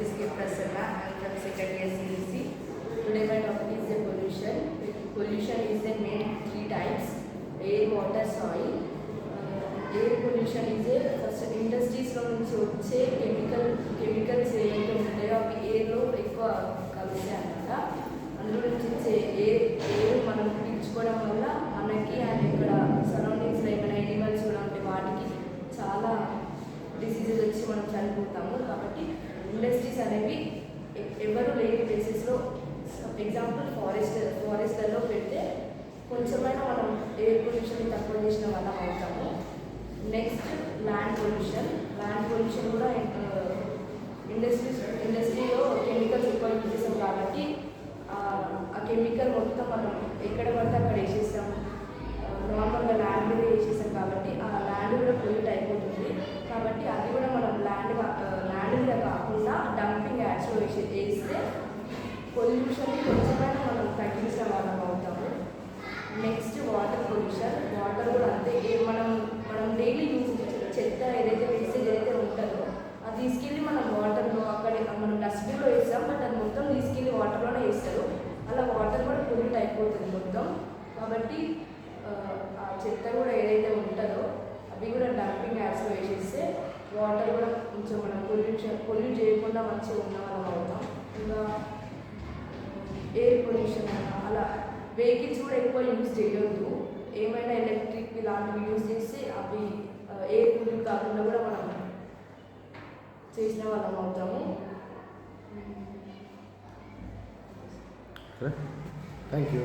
is K. Prasanna. I am from second year CEC. Today my topic is the pollution. Pollution is the main three types: air, water, soil. Air pollution is a first industries లో నుంచి వచ్చే chemicals ఏవైతే ఉంటాయో అవి ఎయిర్లో ఎక్కువ కలుస్తాయి అన్నమాట. అందులో నుంచి వచ్చే ఎయిర్ మనం పీల్చుకోవడం వల్ల మనకి అండ్ ఇక్కడ సరౌండింగ్స్లో ఏమైనా ఎనిమల్స్ కూడా ఉంటే వాటికి చాలా డిసీజెస్ వచ్చి మనం చనిపోతాము. కాబట్టి ఇండస్ట్రీస్ అనేవి ఎవరు లేని ప్లేసెస్లో, ఎగ్జాంపుల్ ఫారెస్ట్లలో పెడితే కొంచెమైనా మనం ఎయిర్ పొల్యూషన్ తక్కువ చేసిన వాళ్ళం అవుతాము. నెక్స్ట్ ల్యాండ్ పొల్యూషన్ కూడా ఇండస్ట్రీలో కెమికల్స్ ఎక్కువ యూజ్ చేస్తాం కాబట్టి ఆ కెమికల్ మొత్తం మనం ఎక్కడ పడితే అక్కడ వేసేస్తాము. నార్మల్గా ల్యాండ్ మీద వేసేస్తాం కాబట్టి ఆ ల్యాండ్ కూడా పొల్యూట్ అయిపోతుంది. కాబట్టి అది కూడా మనం ల్యాండ్ మీద కాకుండా డంపింగ్ యాడ్స్లో వేస్తే పొల్యూషన్ కొంచెమైనా మనం తగ్గించిన వాళ్ళం అవుతాము. Next water pollution. వాటర్ కూడా అంతే. మనం డైలీ యూజ్ చెత్త ఏదైతే వేస్టేజ్ ఏదైతే ఉంటుందో అది తీసుకెళ్ళి మనం వాటర్లో అక్కడ మనం డస్ట్బిన్లో వేస్తాం, బట్ అది మొత్తం తీసుకెళ్ళి వాటర్లోనే వేస్తారు. అలా వాటర్ కూడా పొల్యూట్ అయిపోతుంది మొత్తం. కాబట్టి ఆ చెత్త కూడా ఏదైతే ఉంటుందో అవి కూడా డంపింగ్ యాడ్స్లో వేసేస్తే వాటర్ కూడా కొంచెం మనం పొల్యూట్ చేయకుండా మంచిగా ఉన్న వాళ్ళం అవుతాం. ఇంకా ఎయిర్ పొల్యూషన్ అలా వెహికల్స్ కూడా ఎక్కువ యూజ్ చేయొద్దు. ఏమైనా ఎలక్ట్రిక్ ఇలాంటివి యూజ్ చేస్తే అవి ఎయిర్ పొల్యూట్ కాకుండా కూడా మనం చేసిన వాళ్ళం అవుతాము. Thank you.